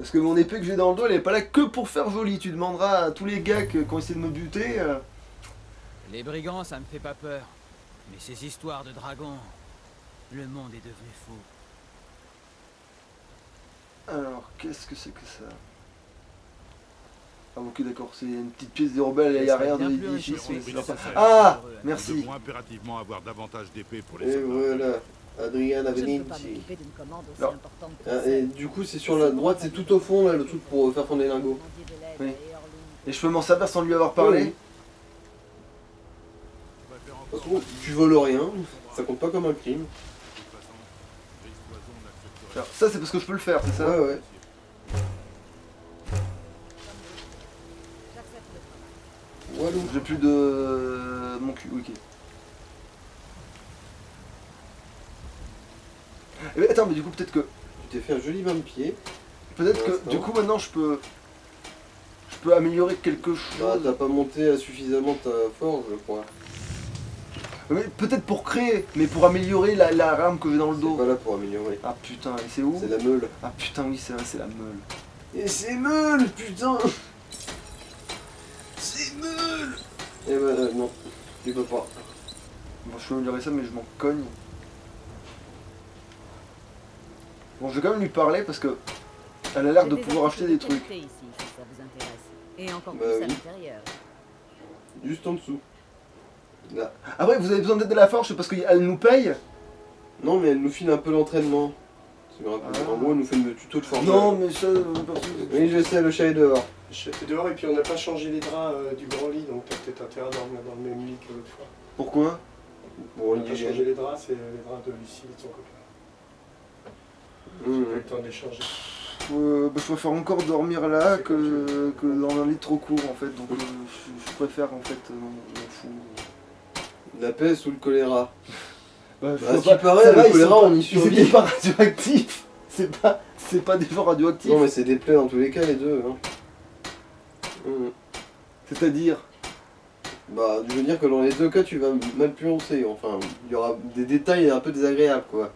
Parce que mon épée que j'ai dans le dos, elle est pas là que pour faire joli. Tu demanderas à tous les gars qui ont essayé de me buter. Les brigands, ça me fait pas peur. Mais ces histoires de dragons... Le monde est devenu fou. Alors, qu'est-ce que c'est que ça? Ah ok d'accord, c'est une petite pièce de rebelle, il n'y a rien de l'édifice. Ah merci. Nous devons impérativement avoir davantage d'épées pour les Et soldats. voilà, Adriana Je ne peux Venici. pas m'occuper d'une commande aussi Alors. importante que Ah, et celle. du coup, c'est sur la droite, c'est tout au fond là, le truc pour faire fondre les lingots. Demander de l'aide Oui. à Eorlund. Et je peux m'en servir sans lui avoir parlé? Oui. De toute façon, tu voles rien, ça compte pas comme un crime. Alors, ça c'est parce que je peux le faire, c'est ça? Ouais, ouais. J'accepte le travail. Walou. J'ai plus de... mon cul, ok. Eh ben, attends, mais du coup peut-être que... Tu t'es fait un joli bain de pied. Peut-être Pour que du l'instant. coup maintenant je peux... Je peux améliorer quelque Bah, chose. t'as pas monté suffisamment ta forge, je crois. Mais peut-être pour créer, mais pour améliorer la rame que j'ai dans le C'est dos. pas là pour améliorer. Ah putain, et c'est où? C'est la meule. Ah putain oui c'est vrai, c'est la meule. Et c'est meule, putain. C'est meule. Et bah non, tu peux pas. Bon je peux améliorer ça mais je m'en cogne. Bon je vais quand même lui parler parce que... Elle a l'air de J'ai pouvoir acheter des articles de trucs. qualité ici, si ça vous intéresse. Et encore Bah plus oui. à l'intérieur. Juste en dessous. Là. Après vous avez besoin d'aide de la forge parce qu'elle nous paye? Non, mais elle nous file un peu l'entraînement. C'est grave. Ah. En gros, elle nous fait le tuto de forge. Non mais ça... Oui, je sais, le chat est dehors. Le chef est dehors et puis on n'a pas changé les draps du grand lit, donc t'as peut-être intérêt à dormir dans le même lit que l'autre fois. Pourquoi? Bon, On n'a il pas est changé les draps, c'est les draps de Lucie et de son copain. Mmh. Pas eu le temps de les changer. Bah, je préfère encore dormir là que dans un lit trop court en fait, donc je préfère en fait m'en fous. La peste ou le choléra. Bah, Bah, ce qui paraît, le choléra, on y Ils survit. étaient pas radioactifs. C'est pas des gens radioactifs. Non, mais c'est des plaies dans tous les cas, les deux. Hein. Mmh. C'est-à-dire. Bah, je veux dire que dans les deux cas, tu vas mal pioncer. Enfin, il y aura des détails un peu désagréables, quoi.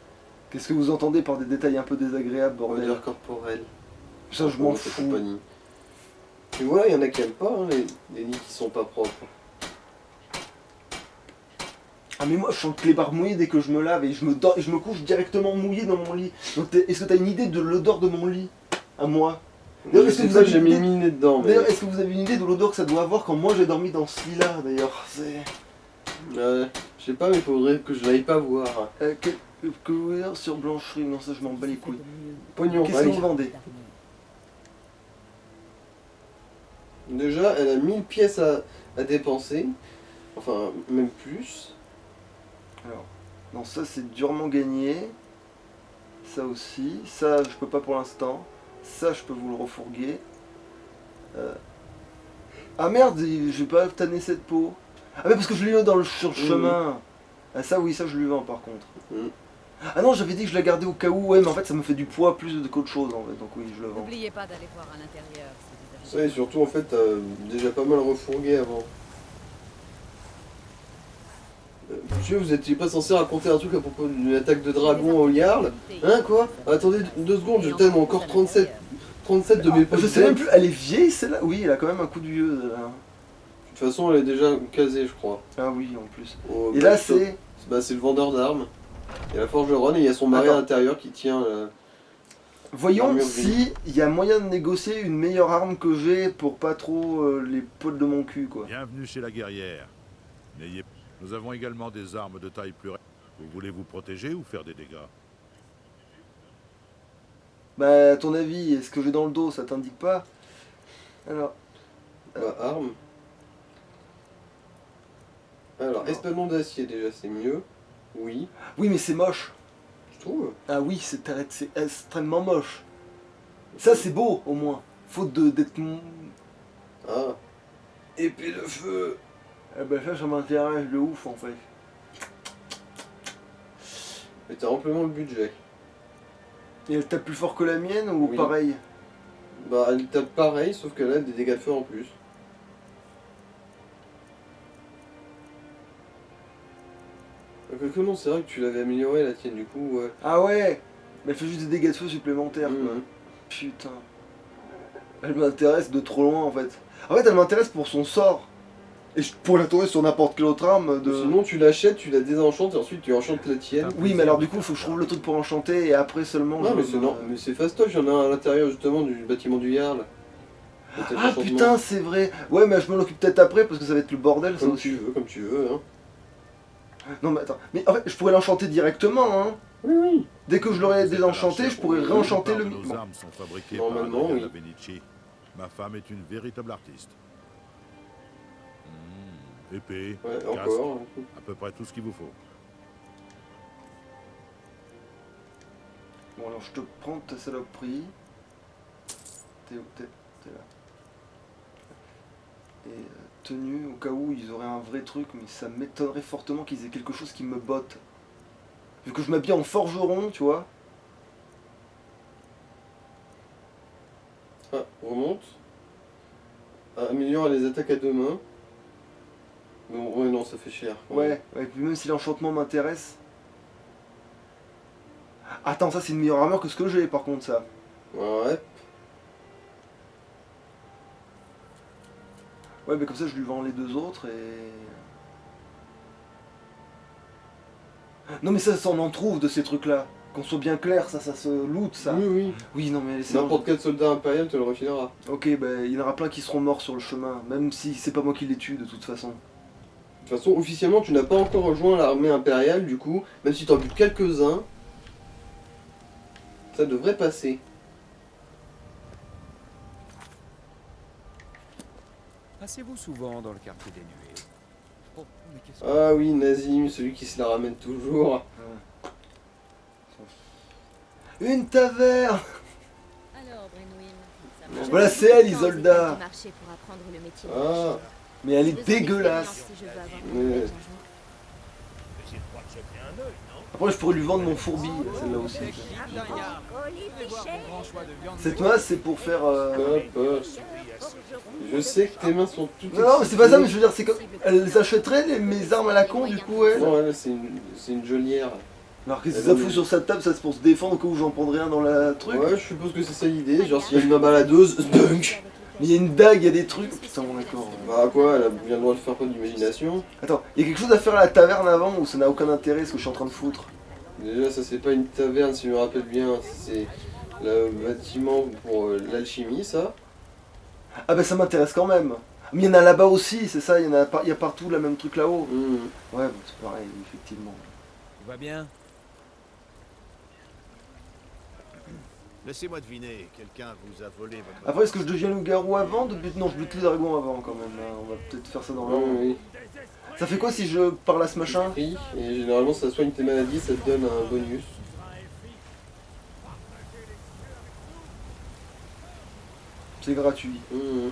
Qu'est-ce que vous entendez par des détails un peu désagréables, bordel? Odeur corporelle. Ça je m'en Bon, fous. compagnie. Et voilà, il y en a qui aiment pas, hein, les lits qui sont pas propres. Ah mais moi je sens que les barres mouillées dès que je me lave et je me couche directement mouillé dans mon lit. Donc est-ce que t'as une idée de l'odeur de mon lit? À moi? D'ailleurs, Je est-ce que sais vous pas, avez j'ai une mis idée- le nez dedans, mais... D'ailleurs, est-ce que vous avez une idée de l'odeur que ça doit avoir quand moi j'ai dormi dans ce lit-là d'ailleurs? C'est... Je sais pas, mais il faudrait que je l'aille pas voir. Que vous dire sur Blancherie? Non, ça je m'en bats les couilles. Pognon, Qu'est-ce que allez. vous vendez? Déjà, elle a 1000 pièces à dépenser. Enfin, même plus. Alors, non, ça c'est durement gagné. Ça aussi. Ça je peux pas pour l'instant. Ça je peux vous le refourguer. Ah merde, je vais pas tanner cette peau. Ah mais parce que je l'ai eu sur le chemin. Ah ça oui, ça je lui vends par contre. Mhm. Ah non, j'avais dit que je la gardais au cas où. Ouais, mais en fait ça me fait du poids plus qu'autre chose en fait. Donc oui, je le vends. N'oubliez pas d'aller voir à l'intérieur si vous Ça, avez... et surtout, en fait, t'as déjà pas mal refourgué avant. Monsieur, vous étiez pas censé raconter un truc à propos d'une attaque de dragon au Jarl? Hein, quoi? Attendez 2 secondes, je t'aime encore 37 de mes poches. Je sais même plus, elle est vieille celle-là? Oui, elle a quand même un coup de vieux. Là. De toute façon, elle est déjà casée, je crois. Ah oui, en plus. Au Et là Black Shop. c'est... Bah, c'est le vendeur d'armes. Il y a la forgeronne et il y a son mari à Attends. l'intérieur qui tient. Voyons L'armure si il y a moyen de négocier une meilleure arme que j'ai pour pas trop les potes de mon cul quoi. Bienvenue chez la guerrière. N'ayez... Nous avons également des armes de taille plus... Vous voulez vous protéger ou faire des dégâts? Bah à ton avis, est-ce que j'ai dans le dos, ça t'indique pas? Alors, Bah, arme. Alors, Non. espadon d'acier, déjà, c'est mieux. Oui, oui mais c'est moche. je trouve. Ah oui, c'est extrêmement moche. Ça c'est beau au moins. Faute d'être... Ah. Épée de feu. Eh ben ça m'intéresse de ouf en fait. Mais t'as amplement le budget. Et elle tape plus fort que la mienne ou Oui. pareil? Bah, elle tape pareil, sauf qu'elle a des dégâts de feu en plus. Que non, c'est vrai que tu l'avais amélioré la tienne, du coup, ouais. Ah ouais. Mais elle fait juste des dégâts de feu supplémentaires quoi. Mhm. Putain. Elle m'intéresse de trop loin en fait. En fait, elle m'intéresse pour son sort. Et je pourrais la tourner sur n'importe quelle autre arme de... Sinon, tu l'achètes, tu la désenchantes et ensuite tu enchantes la tienne. Oui, mais alors du coup, il faut que je trouve le truc pour enchanter et après seulement... Non, je mais me- c'est non, mais c'est fastoche, il y en a un à l'intérieur justement du bâtiment du Jarl. Peut-être Ah enchantement. putain, c'est vrai. Ouais, mais je m'en occupe peut-être après parce que ça va être le bordel ça aussi. Comme tu veux, hein. Non mais attends, mais en fait, je pourrais l'enchanter directement, hein. Oui, oui. Dès que je l'aurai désenchanté, je pourrais réenchanter le... Nos Bon. armes sont fabriquées Normalement, par Adriana oui. Benici. Ma femme est une véritable artiste. Épée, Ouais, casque, encore. à peu près tout ce qu'il vous faut. Bon alors je te prends ta saloperie. T'es où? T'es là. Et tenue, au cas où ils auraient un vrai truc, mais ça m'étonnerait fortement qu'ils aient quelque chose qui me botte. Vu que je m'habille en forgeron, tu vois. Ah, remonte. Ah, améliore les attaques à deux mains. Bon, ouais, non, ça fait cher. Ouais, et puis même si l'enchantement m'intéresse. Attends, ça c'est une meilleure armure que ce que j'ai par contre ça. Ouais. Ouais, mais comme ça je lui vends les deux autres et... Non mais ça on en trouve de ces trucs là. Qu'on soit bien clair, ça se loot ça. Oui, oui. Oui, non mais c'est N'importe quel soldat impérial te le refilera. Ok, bah il y en aura plein qui seront morts sur le chemin, même si c'est pas moi qui les tue de toute façon. De toute façon, officiellement, tu n'as pas encore rejoint l'armée impériale, du coup, même si t'en butes quelques-uns, ça devrait passer. Passez-vous souvent dans le quartier des nuées? Oh, mais qu'est-ce Ah oui, Nazim, celui qui se la ramène toujours. Une taverne. Alors, Brenwyn, ça Voilà, c'est elle, Isolda. marché pour apprendre le métier. Ah, Mais elle J'ai est besoin dégueulasse. d'expérience si je veux avoir Mais- un vrai changement. Après je pourrais lui vendre mon fourbi, celle-là aussi. Oh, Cette masse c'est pour faire... hop, hop. Je sais que tes mains sont toutes Non, mais c'est pas ça, mais je veux dire, c'est comme... Elles achèteraient mes armes à la con du coup, ouais. Non, elle, c'est une geôlière. Alors qu'est-ce que ça fout sur sa table, ça c'est pour se défendre au cas où j'en prendrais un dans la truc. Ouais, je suppose que c'est ça l'idée. Genre, s'il y a une main baladeuse, dunk. Mais il y a une dague, il y a des trucs. Putain, bon d'accord. Bah, quoi, elle a bien le droit de faire preuve d'imagination. Attends, il y a quelque chose à faire à la taverne avant ou ça n'a aucun intérêt ce que je suis en train de foutre? Déjà, ça, c'est pas une taverne, si je me rappelle bien. C'est le bâtiment pour l'alchimie, ça. Ah bah ça m'intéresse quand même. Mais il y en a là-bas aussi, c'est ça, il y a partout le même truc là-haut. Mmh. Ouais, bon, c'est pareil, effectivement. Tout va bien? Laissez-moi deviner, quelqu'un vous a volé votre... Après, est-ce que je deviens loup-garou avant de but... Non, je bute les dragons avant quand même. Hein. On va peut-être faire ça dans l'ordre. Oui. Ça fait quoi si je parle à ce machin? Prix, et généralement, ça soigne tes maladies, ça te donne un bonus. C'est gratuit. Mmh.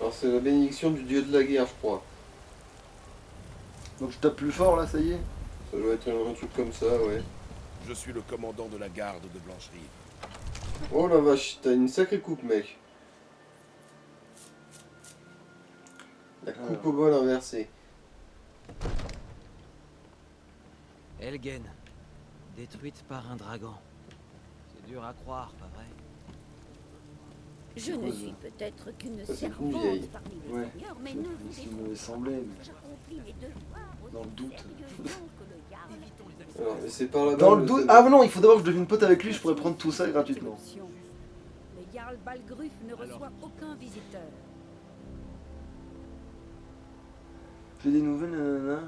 Alors, c'est la bénédiction du dieu de la guerre, je crois. Donc je tape plus fort là, ça y est? Ça doit être un truc comme ça, ouais. Je suis le commandant de la garde de Blancherie. Oh la vache, t'as une sacrée coupe, mec. La coupe au bol inversée. Elgen, détruite par un dragon. C'est dur à croire, pas vrai? Je ne suis peut-être qu'une Ça, c'est une servante vieille. parmi les Ouais. seigneurs, mais C'est ne ce vous qui m'avait semblé. Mais... J'accomplis mes devoirs aussi Dans le doute. sérieusement que le Jarl. Alors, mais c'est par là-bas. Dans le doute. Ah non, il faut d'abord que je devienne pote avec lui, je pourrais prendre tout ça gratuitement. Le Jarl Balgruf ne reçoit aucun visiteur. J'ai des nouvelles, nanana.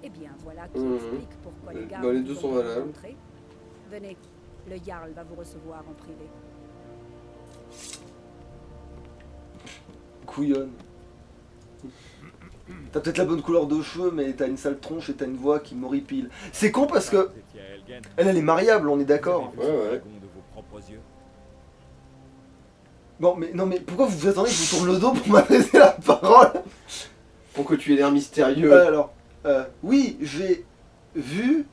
Eh bien, voilà qui Mhm. explique pourquoi les Bah, gardes les vous deux ont sont pas valables. rencontré. Venez, le Jarl va vous recevoir en privé. Couillonne. T'as peut-être la bonne couleur de cheveux, mais t'as une sale tronche et t'as une voix qui m'horripile. C'est con parce que elle est mariable, on est d'accord. Ouais, ouais. de vos propres yeux. Bon, mais non, mais pourquoi vous attendez que je vous tourne le dos pour m'adresser la parole? Pour que tu aies l'air mystérieux. Alors, oui, j'ai vu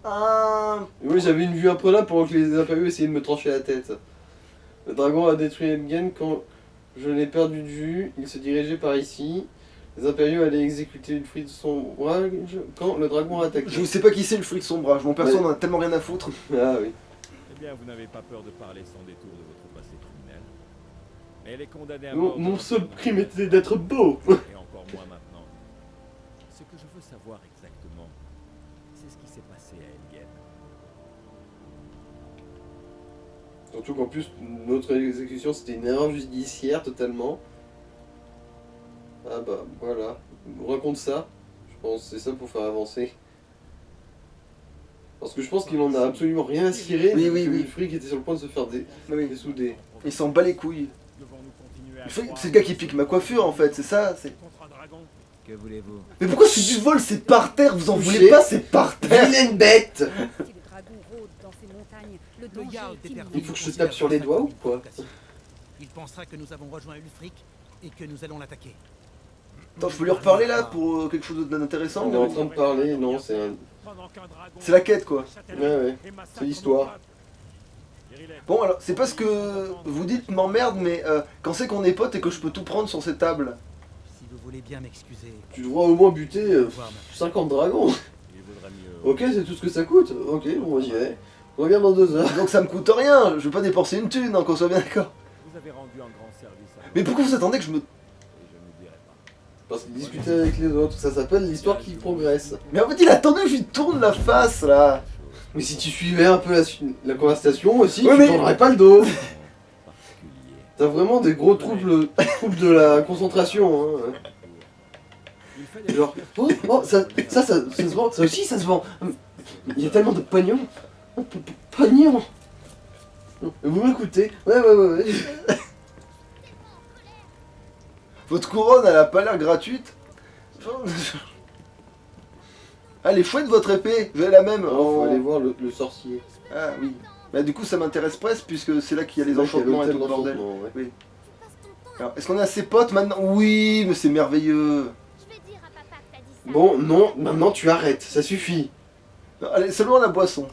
un... Oui, j'avais une vue imprenable pendant que les impériaux essayaient de me trancher la tête. Le dragon a détruit Elgen quand je l'ai perdu de vue. Il se dirigeait par ici. Les impériaux allaient exécuter le fruit de son bras quand le dragon a attaqué. Je sais pas qui c'est le fruit de son bras, mon perso Mais- en a tellement rien à foutre. Ah oui. Eh bien, vous n'avez pas peur de parler sans détour de votre passé criminel. Mais elle est condamnée à Mon, mort. mon seul crime était d'être beau. Et encore moins maintenant. Ce que je veux savoir exactement, c'est ce qui s'est passé à Elgen. Surtout qu'en plus, notre exécution c'était une erreur judiciaire totalement. Ah bah voilà. On raconte ça. Je pense que c'est ça pour faire avancer. Parce que je pense qu'il en a absolument rien à cirer. Oui, vu oui, que oui. Le fric était sur le point de se faire dessouder. Il s'en bat les couilles. Devons-nous continuer à C'est le gars qui pique ma coiffure en fait, c'est ça. contre un dragon? Que voulez-vous? Mais pourquoi c'est du vol, c'est par terre, vous en Touché. voulez pas, c'est par terre. Vilaine bête! Si le dragon rôde dans ces montagnes, le danger est imminent. Il faut que je te tape sur les doigts ou quoi? Il pensera que nous avons rejoint Ulfric et que nous allons l'attaquer. Attends, je peux lui reparler là pour quelque chose d'intéressant? On est en train de parler, non, c'est un... C'est la quête quoi. Ouais, c'est l'histoire. Bon alors, c'est pas ce que vous dites m'emmerde, mais quand c'est qu'on est potes et que je peux tout prendre sur cette table. Si vous voulez bien m'excuser. Tu devras au moins buter Voir ma- 50 dragons. Il vaudrait mieux. Ok, c'est tout ce que ça coûte. Ok, bon, j'y vais. On revient dans 2 heures. Donc ça me coûte rien, je vais pas dépenser une thune, hein, qu'on soit bien d'accord. Vous avez rendu un grand service à Mais pourquoi vous attendez que je me... et je ne dirai pas. Parce qu'il discutait avec les autres, ça s'appelle l'histoire qui progresse. Mais en fait il attendait que je lui tourne la face là. Mais si tu suivais un peu la conversation aussi, Ouais, tu mais- tournerais pas le dos. Particulier. T'as vraiment des gros troubles de la concentration. Hein. Il fait des Genre, oh, ça se vend, ça aussi ça se vend. Il y a tellement de pognon. Pognon. Vous m'écoutez? Ouais. Votre couronne elle a pas l'air gratuite. Ah elle est chouette votre épée, vous avez la même. Alors, faut aller voir le sorcier. Ah oui. Bah du coup ça m'intéresse presque puisque c'est là qu'il y a les C'est là qu'il y a enchantements et l'hôtel tout le bordel. d'enchantement, ouais. Alors, est-ce qu'on a ses potes maintenant? Oui, mais c'est merveilleux. Je vais dire à papa que t'as dit ça. Bon, non, maintenant tu arrêtes, ça suffit. Non, allez, seulement la boisson.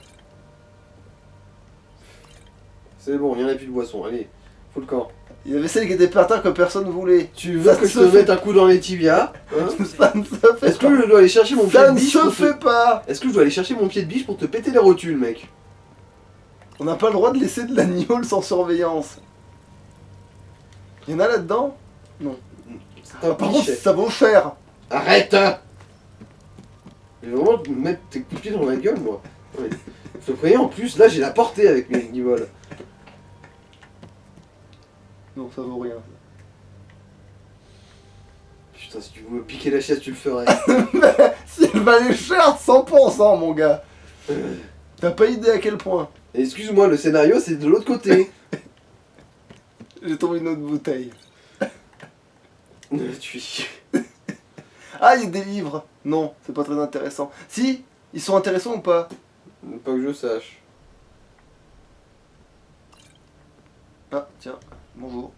C'est bon, il n'y en a plus de boisson, allez, faut le camp. Il y avait celle qui était par terre que personne voulait. Tu veux Ça que je se te fait. mette un coup dans les tibias hein? Ça ne se fait Est-ce pas. que je dois aller chercher mon pied Ça de ne biche se pour fait te... pas. Est-ce que je dois aller chercher mon pied de biche pour te péter les rotules, mec? On n'a pas le droit de laisser de l'agneau sans surveillance. Il y en a là-dedans? Non. C'est Ah, un par contre, pichet. ça vaut cher. Arrête hein. Je vais vraiment te mettre tes coups de pied dans la gueule, moi. Ouais. Je te croyais en plus, là j'ai la portée avec mes niveaux. Non, ça vaut rien. Putain, si tu voulais piquer la chaise, tu le ferais. Si elle valait cher, 100% mon gars. T'as pas idée à quel point. Et excuse-moi, le scénario c'est de l'autre côté. J'ai trouvé une autre bouteille. Tu Ah, il y a des livres. Non, c'est pas très intéressant. Si, ils sont intéressants ou pas? Pas que je sache. Ah, tiens, bonjour.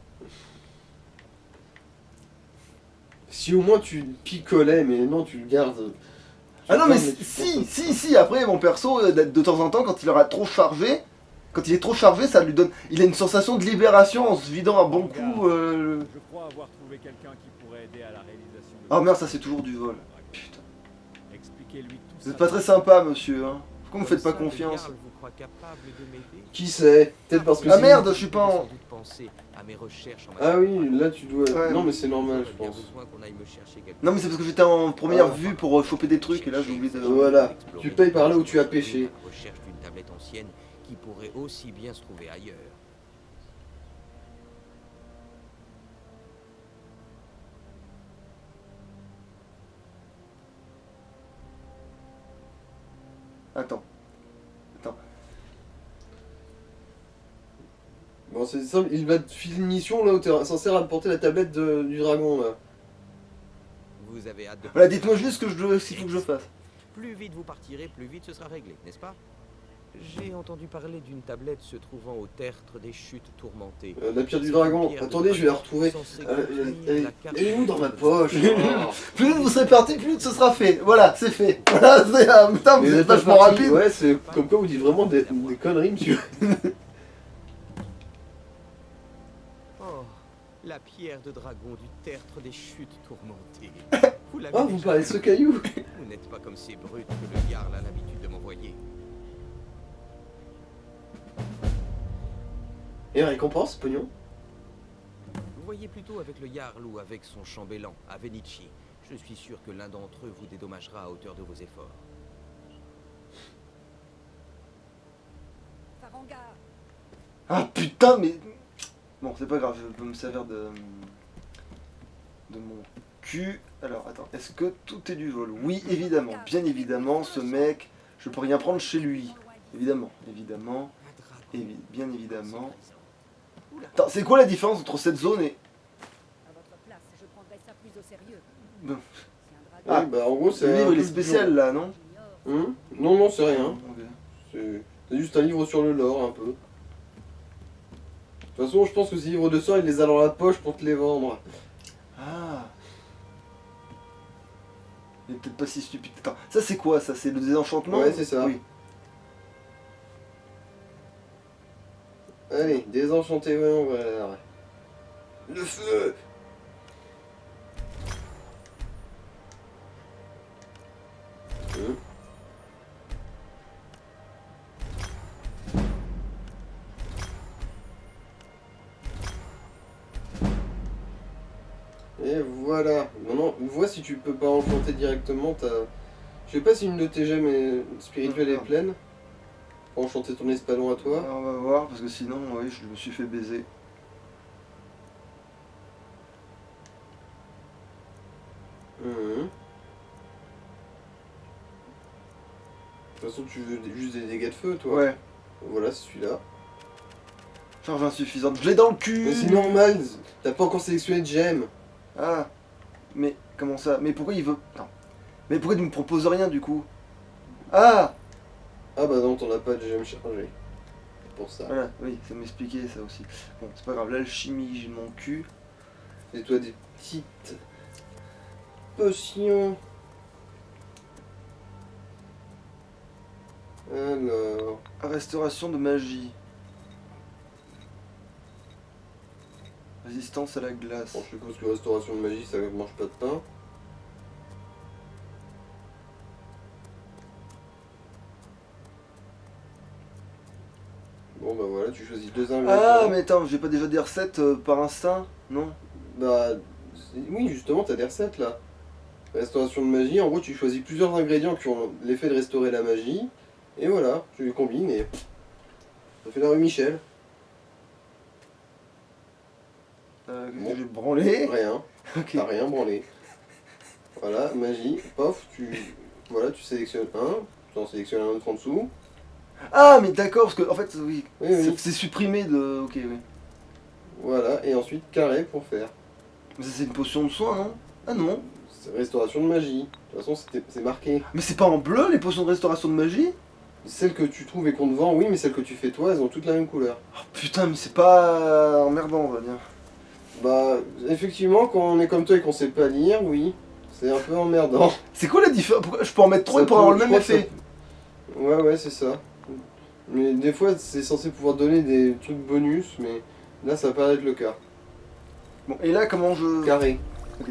Si au moins tu picolais, mais non, tu le gardes. Ah non mais Tu si, après mon perso, de temps en temps, quand il aura trop chargé, quand il est trop chargé, ça lui donne... Il a une sensation de libération en se vidant un bon coup... Je crois avoir trouvé quelqu'un qui pourrait aider à la réalisation de... Oh merde, ça c'est toujours du vol. Putain. Expliquez-lui tout Vous ça. êtes pas très sympa, monsieur, hein. Pourquoi vous me faites pas confiance? Qui sait? Peut-être parce que Ah c'est- merde, je suis pas en... Ah oui, là tu dois... Ouais. Non mais c'est normal, je pense. Non mais c'est parce que j'étais en première vue pour choper des trucs et là j'ai oublié de... Voilà, tu payes par là où tu as pêché. Recherche d'une tablette ancienne qui pourrait aussi bien se trouver ailleurs. Attends. Bon c'est simple, il va te filer une mission là où t'es censé rapporter la tablette du dragon là. Vous avez hâte de... Voilà, dites-moi juste ce qu'il faut que je fasse. Plus vite vous partirez, plus vite ce sera réglé, n'est-ce pas? J'ai entendu parler d'une tablette se trouvant au tertre des chutes tourmentées. La pierre du dragon, attendez je vais la retrouver. Elle est où dans ma poche? Oh. Plus vite vous serez parti, plus vite ce sera fait. Voilà, c'est fait. Voilà, c'est... putain, vous Mais êtes la vachement partie, rapide. Ouais, c'est comme quoi vous dites vraiment des conneries monsieur. Oh, la pierre de dragon du tertre des chutes tourmentées. Vous l'avez Ah vous déjà parlez de ce caillou? Vous n'êtes pas comme ces brutes que le Jarl a l'habitude de m'envoyer. Et récompense, pognon? Vous voyez plutôt avec le Jarl ou avec son chambellan, à Venici. Je suis sûr que l'un d'entre eux vous dédommagera à hauteur de vos efforts. Farengar, Ah putain, mais. Bon, c'est pas grave, je peux me servir de mon cul. Alors, attends, est-ce que tout est du vol? Oui, évidemment, bien évidemment, ce mec, je peux rien prendre chez lui. Évidemment, évidemment, bien évidemment. Attends, c'est quoi la différence entre cette zone et. à votre place, je prendrais ça plus au sérieux. Bon. Si un dragon Ah, Oui, bah en gros, c'est. Le livre, un il est truc spécial là, non? j'ignore, Non, non, c'est rien. Ok. C'est juste un livre sur le lore, un peu. De toute façon, je pense que ces livres de sort, il les a dans la poche pour te les vendre. Ah. Il est peut-être pas si stupide. Attends, ça c'est quoi ça? C'est le désenchantement? Ouais, c'est ça. Oui. Allez, désenchanté, ouais, on va voir. Le feu! Et voilà. Maintenant, vois si tu peux pas enchanter directement ta... Je sais pas si une de tes gemmes spirituelles est pleine. Pour enchanter ton espadon à toi. On va voir, parce que sinon, oui, je me suis fait baiser. De toute façon, tu veux juste des dégâts de feu, toi. Ouais. Voilà, c'est celui-là. Charge insuffisante. Je l'ai dans le cul! Mais c'est normal, t'as pas encore sélectionné de gemmes. Ah. Mais, comment ça? Mais pourquoi il veut... Non. Mais pourquoi il me propose rien, du coup? Ah! Ah bah non, t'en as pas de gemmes chargées. C'est pour ça. Voilà, oui, ça m'expliquait ça aussi. Bon, c'est pas grave, l'alchimie, j'ai mon cul. Fais-toi des petites potions. Alors... Restauration de magie. Résistance à la glace. Bon, je suppose que restauration de magie, ça mange pas de pain. Bon bah voilà, tu choisis deux ingrédients. Ah, mais attends, j'ai pas déjà des recettes par instinct? Non? Bah oui, justement, t'as des recettes là. Restauration de magie, en gros tu choisis plusieurs ingrédients qui ont l'effet de restaurer la magie. Et voilà, tu les combines et ça fait la rue Michel. Bon. J'ai branlé. Rien, Ok. t'as rien branlé. Voilà, magie, pof, voilà, tu sélectionnes un, tu en sélectionnes un autre en dessous. Ah, mais d'accord, parce que en fait, oui, Oui, oui. c'est supprimé de. Ok, oui. Voilà, et ensuite carré pour faire. Mais ça, c'est une potion de soin, non? Ah non. C'est restauration de magie. De toute façon, c'est marqué. Mais c'est pas en bleu les potions de restauration de magie? Celles que tu trouves et qu'on te vend, oui, mais celles que tu fais toi, elles ont toutes la même couleur. Oh, putain, mais c'est pas emmerdant, on va dire. Bah, effectivement, quand on est comme toi et qu'on sait pas lire, oui, c'est un peu emmerdant. C'est quoi la différence? Je peux en mettre trop et pour avoir le même effet. Ouais, ouais, c'est ça. Mais des fois, c'est censé pouvoir donner des trucs bonus, mais là, ça va pas être le cas. Bon, et là, comment je. Carré. Ok.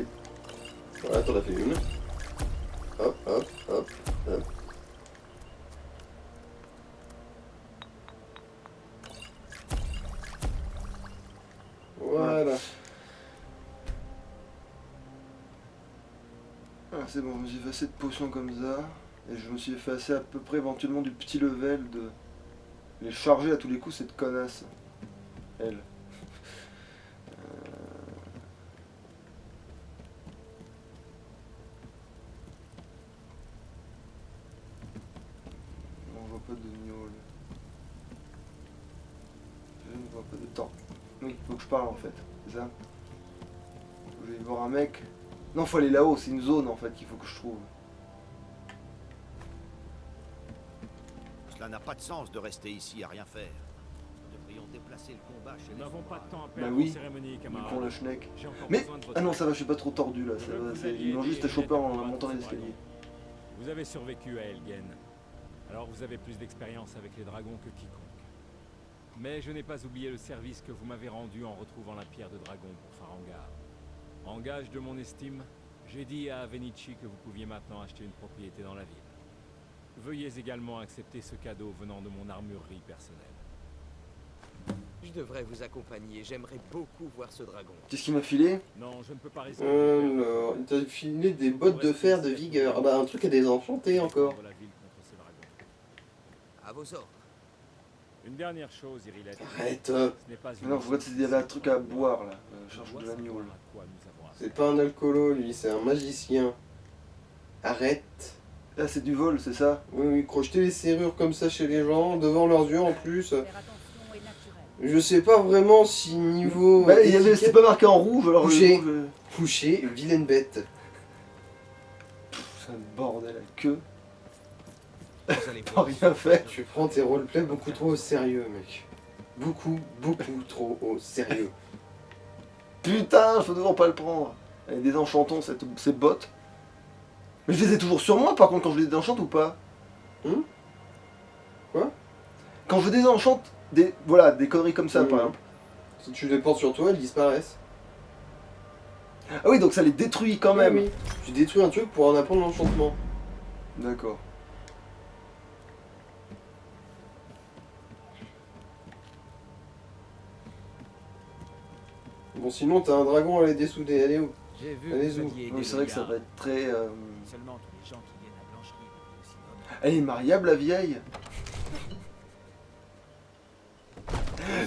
Voilà, t'en as fait une. Hop, hop, hop, hop. Voilà. Ah, c'est bon, je me suis fait assez de potions comme ça. Et je me suis fait assez à peu près éventuellement du petit level de. Les charger à tous les coups, cette connasse. Elle. On voit pas de gnôle. Je ne vois pas de temps. Oui, faut que je parle en fait, c'est ça? Je vais voir un mec. Non, faut aller là-haut, c'est une zone en fait qu'il faut que je trouve. Cela n'a pas de sens de rester ici à rien faire. Nous devrions déplacer le combat chez Nous les n'avons pas de temps à Bah perdre oui, en cérémonie, du camarade. con le schneck. J'ai encore Mais, besoin de votre ah non, aide. ça va, je suis pas trop tordu là, Je ça veux va, que vous alliez ils m'ont aider juste à les choper en combattre montant ce l'escalier. dragon. Vous avez survécu à Elgen. Alors vous avez plus d'expérience avec les dragons que quiconque. Mais je n'ai pas oublié le service que vous m'avez rendu en retrouvant la pierre de dragon pour Farengar. En gage de mon estime, j'ai dit à Venici que vous pouviez maintenant acheter une propriété dans la ville. Veuillez également accepter ce cadeau venant de mon armurerie personnelle. Je devrais vous accompagner. J'aimerais beaucoup voir ce dragon. Qu'est-ce qu'il m'a filé? Non, je ne peux pas risquer. Alors, il t'a filé des bottes de fer de vigueur. Ah bah un truc à désenchanter encore. La ville contre ces dragons. À vos ordres. Une dernière chose, Irilette. Arrête. Ce n'est pas une Non, faut voir s'il y avait un truc à boire là. Je cherche de l'agneau là. à quoi nous avons affaire. C'est pas un alcoolo lui, c'est un magicien. Arrête. Ah, c'est du vol, c'est ça? Oui, oui, crocheter les serrures comme ça chez les gens, devant leurs yeux en plus. Faire attention est naturel. Je sais pas vraiment si niveau. Bah, il y avait, c'était étiquette, pas marqué en rouge alors Couché. le rouge, couché, vilaine bête. c'est un bordel à queue. Vous allez Pas voir. rien fait. Tu prends tes roleplays beaucoup trop au sérieux, mec. Beaucoup, beaucoup trop au sérieux. Putain, faut toujours pas le prendre. Elle est désenchantons ces bottes. Mais je les ai toujours sur moi par contre quand je les désenchante ou pas? Quoi? Quand je désenchante voilà, des conneries comme ça par exemple. Si tu les portes sur toi, elles disparaissent. Ah oui, donc ça les détruit quand même. Oui, oui. Tu détruis un truc pour en apprendre l'enchantement. D'accord. Bon, sinon, t'as un dragon à les dessouder. Elle est où? J'ai vu Allez, que vous zou. aviez aidé Oui, c'est vrai les que ça gars. va être très... Seulement tous les gens qui viennent à Blancherie deviennent aussi nobles. Elle est mariable la vieille.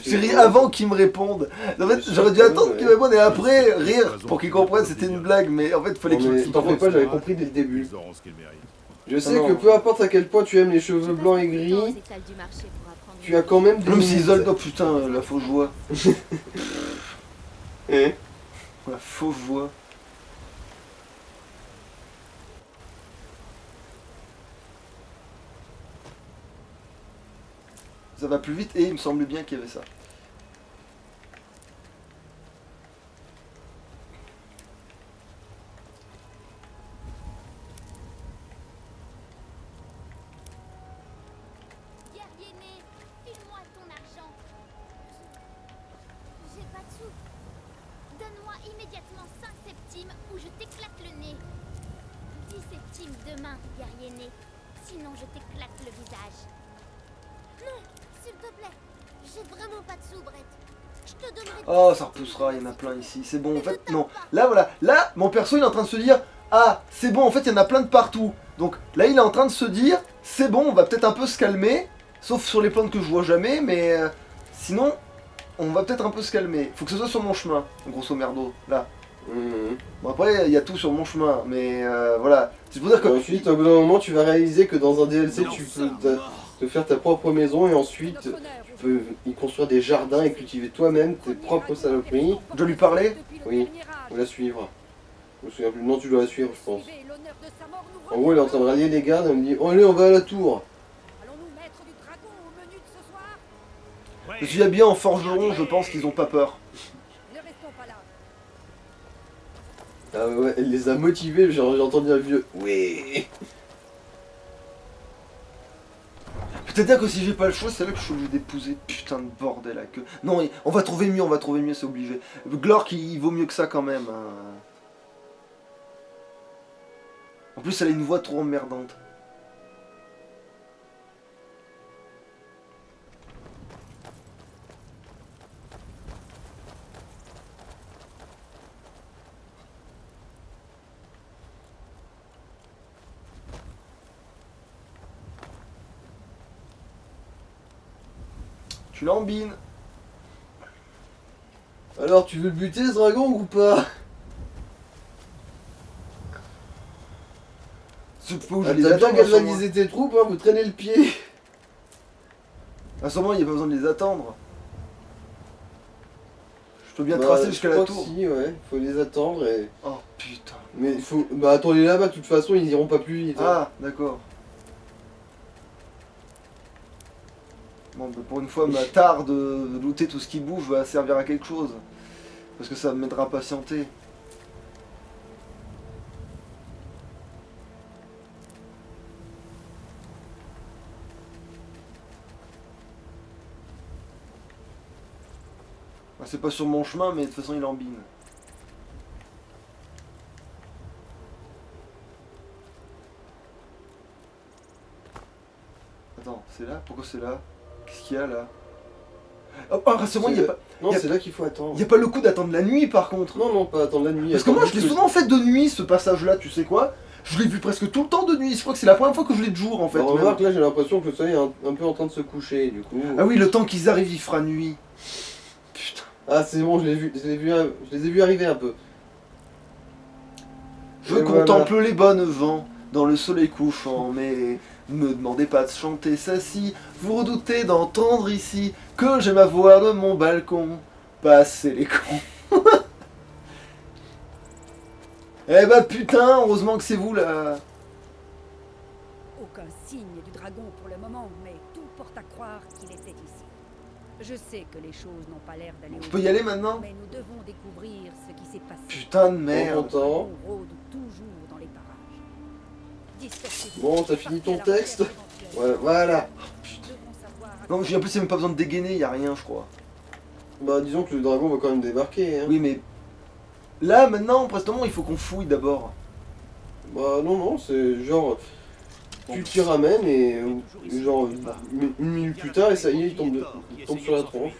J'ai ri avant qu'ils me répondent. En fait, j'aurais dû attendre qu'ils me répondent et après rire pour qu'ils comprennent que c'était une blague. Mais en fait, il fallait Non, mais qu'ils t'en fais comprennent. pas, j'avais compris dès le début. Ils auront ce qu'ils méritent. Je sais non. que peu importe à quel point tu aimes les cheveux blancs et gris, tu as quand même des Même limites. s'ils oh putain, la fausse joie. Hein? La fausse joie. Ça va plus vite et il me semblait bien qu'il y avait ça. Guerrier né, file-moi ton argent. J'ai pas de sous. Donne-moi immédiatement 5 septimes ou je t'éclate le nez. 10 septimes demain, guerrier né. Sinon je t'éclate le visage. Non, s'il te plaît. J'ai vraiment pas de sous, Brett. Je te donnerai... Oh, ça repoussera, il y en a plein ici. C'est bon, en fait, non. Là, voilà. Là, mon perso, il est en train de se dire, ah, c'est bon, en fait, il y en a plein de partout. Donc là, il est en train de se dire, c'est bon, on va peut-être un peu se calmer. Sauf sur les plantes que je vois jamais, mais sinon, on va peut-être un peu se calmer. Faut que ce soit sur mon chemin, grosso merdo, là. Bon, après, il y a tout sur mon chemin, mais voilà. C'est pour dire que... Ensuite, au bout d'un moment, tu vas réaliser que dans un DLC, tu peux te faire ta propre maison et ensuite, tu peux y construire des jardins et cultiver toi-même tes propres saloperies. Je dois lui parler? Oui, ou la suivre. Je me souviens plus. Non, tu dois la suivre, je pense. En gros, elle est en train de rallier les gardes, elle me dit « Oh, allez, on va à la tour !» Allons-nous mettre du dragon au menu de ce soir? Je suis habillé en forgeron, je pense qu'ils ont pas peur. Ne restons pas là. Ah ouais, elle les a motivés, j'ai entendu un vieux « Oui !» C'est-à-dire que si j'ai pas le choix, c'est là que je suis obligé d'épouser. Putain de bordel à queue. Non, on va trouver mieux, c'est obligé. Glork, il vaut mieux que ça quand même. Hein. En plus, elle a une voix trop emmerdante. Tu l'embines. Alors, tu veux le buter ce dragon ou pas? Ah, T'as bien galvanisé tes troupes, hein, vous traînez le pied. À ce moment, il n'y a pas besoin de les attendre. Je peux bien Bah, tracer je jusqu'à la crois tour. que si, ouais, faut les attendre et... Oh putain. Mais il faut... Bah attendez là-bas, de toute façon, ils iront pas plus vite. Hein. Ah, d'accord. Bon, bah, pour une fois, ma tare de looter tout ce qui bouge va servir à quelque chose. Parce que ça m'aidera à patienter. Bah, c'est pas sur mon chemin, mais de toute façon, il embine. Attends, c'est là? Pourquoi c'est là? Qu'est-ce qu'il y a là? Oh, rassure-moi, il n'y a pas... Non, y a- c'est là qu'il faut attendre. Il n'y a pas le coup d'attendre la nuit par contre. Non, non, pas attendre la nuit. Parce que attendre moi je l'ai juste souvent fait de nuit ce passage là, tu sais quoi. Je l'ai vu presque tout le temps de nuit, je crois que c'est la première fois que je l'ai de jour en fait. Alors, même. remarque, là j'ai l'impression que le soleil est un peu en train de se coucher, du coup. Ah oui, le temps qu'ils arrivent il fera nuit. Putain. Ah, c'est bon, je les ai vus arriver un peu. Je Et contemple les bonnes vents dans le soleil couchant, mais ne me demandez pas de chanter ça si vous redoutez d'entendre ici que j'aime à voir de mon balcon passer les cons. Eh bah putain, heureusement que c'est vous là. Aucun signe du dragon pour le moment, mais tout porte à croire qu'il était ici. Je sais que les choses n'ont pas l'air d'aller Je peux y aller maintenant? mais nous devons découvrir ce qui s'est passé. Putain de Bon, merde. content. On rôde toujours dans les parages. Dispersez-vous. Bon, t'as fini ton Partez à la texte? recherche éventuelle. Ouais, voilà. Nous devons savoir à Non, en plus, il n'y a même pas besoin de dégainer, il n'y a rien, je crois. Bah, disons que le dragon va quand même débarquer, hein. Oui, mais là, maintenant, prestement, il faut qu'on fouille d'abord. Bah, non, non, c'est genre. Tu t'y ramènes et genre une minute plus tard et ça y est, il tombe sur la tronche.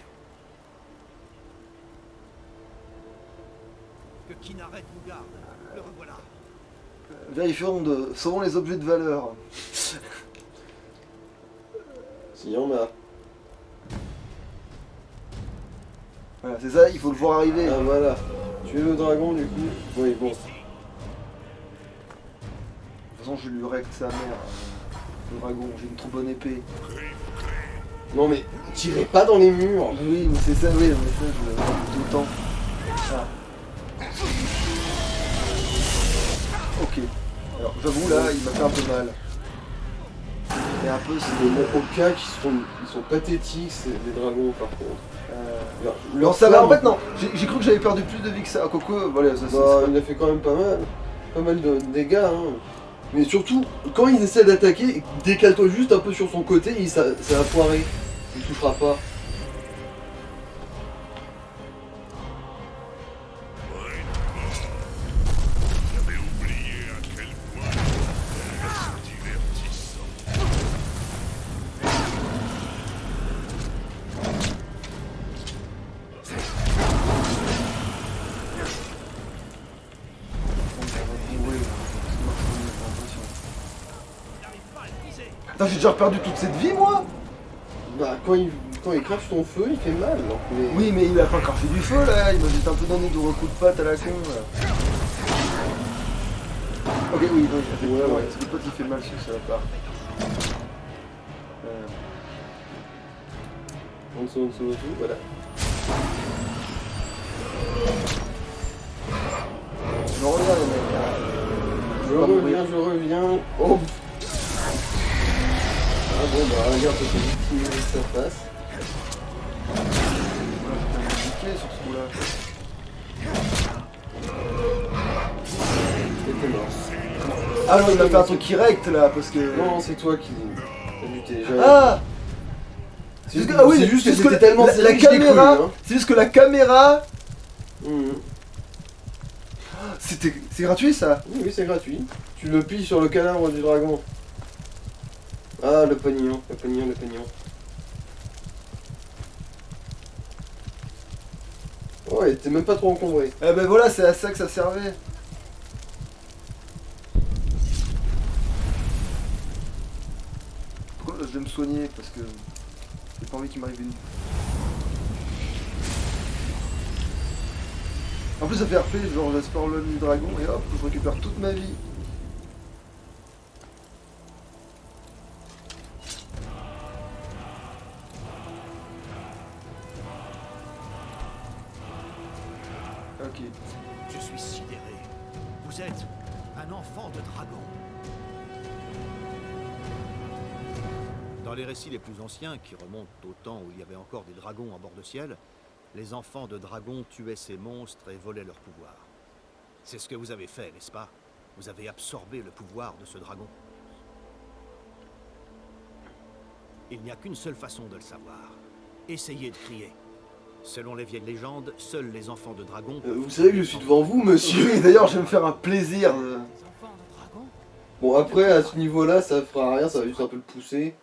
Que Kinaret nous garde. Le revoilà. Vérifions sauvons les objets de valeur. S'il y en a. Voilà, c'est ça, il faut le voir arriver. Ah, voilà. Tu es le dragon, du coup. Oui, bon. De toute façon, je lui règle sa mère. Le dragon, j'ai une trop bonne épée. Non, mais tirez pas dans les murs. Oui, mais c'est ça, oui, mais ça, je le fais tout le temps. Ah. Ok. Alors, j'avoue, là, il m'a fait un peu mal. Et un peu, c'est... Mais bon, au cas ils sont pathétiques, c'est les dragons, par contre. Non, ça va, en fait, non. J'ai cru que j'avais perdu plus de vie que ça. Ah, Coco, voilà, ça, Bah, il a fait quand même pas mal. Pas mal de dégâts, hein. Mais surtout, quand il essaie d'attaquer, décale-toi juste un peu sur son côté et ça va foirer. Il touchera pas. J'avais oublié à quel point c'est divertissant. Attends, j'ai déjà perdu toute cette vie, moi. Bah, quand il crache ton feu, il fait mal. Donc Oui, mais il a pas encore fait du feu, là. Il m'a juste un peu donné de coups de patte à la con, là. Ok, oui, non, il a fait Ouais, ouais. C'est le pote qui fait mal sur ça, part. En dessous, voilà. Je reviens, les mecs. Je reviens. Oh. Ah bon, bah regarde, ça fait vite qu'il met sa face. Niqué sur ce coup-là. Et t'es mort. Ah non, il a fait un truc direct, là, parce que... Non, c'est toi qui as lutté. Ah C'est juste, ah oui, c'est juste que c'est c'était tellement la serré que je l'ai cru, caméra, hein. c'est juste que la caméra, Mhm. c'est gratuit ça. Oui, c'est gratuit. Tu le pilles sur le cadavre du dragon. Ah, le pognon. Oh, il était même pas trop encombré. Eh ben voilà, c'est à ça que ça servait. Pourquoi je vais me soigner parce que j'ai pas envie qu'il m'arrive une. En plus ça fait RP, genre j'espère le du dragon et hop, je récupère toute ma vie. Ok. Je suis sidéré. Vous êtes un enfant de dragon. Dans les récits les plus anciens, qui remontent au temps où il y avait encore des dragons en bord de ciel, les enfants de dragons tuaient ces monstres et volaient leur pouvoir. C'est ce que vous avez fait, n'est-ce pas? Vous avez absorbé le pouvoir de ce dragon. Il n'y a qu'une seule façon de le savoir. Essayez de crier. Selon les vieilles légendes, seuls les enfants de dragon... Vous savez que je suis devant vous, monsieur. Oui, d'ailleurs je vais me faire un plaisir de... Bon, après, à ce niveau-là, ça fera rien, ça va juste un peu le pousser.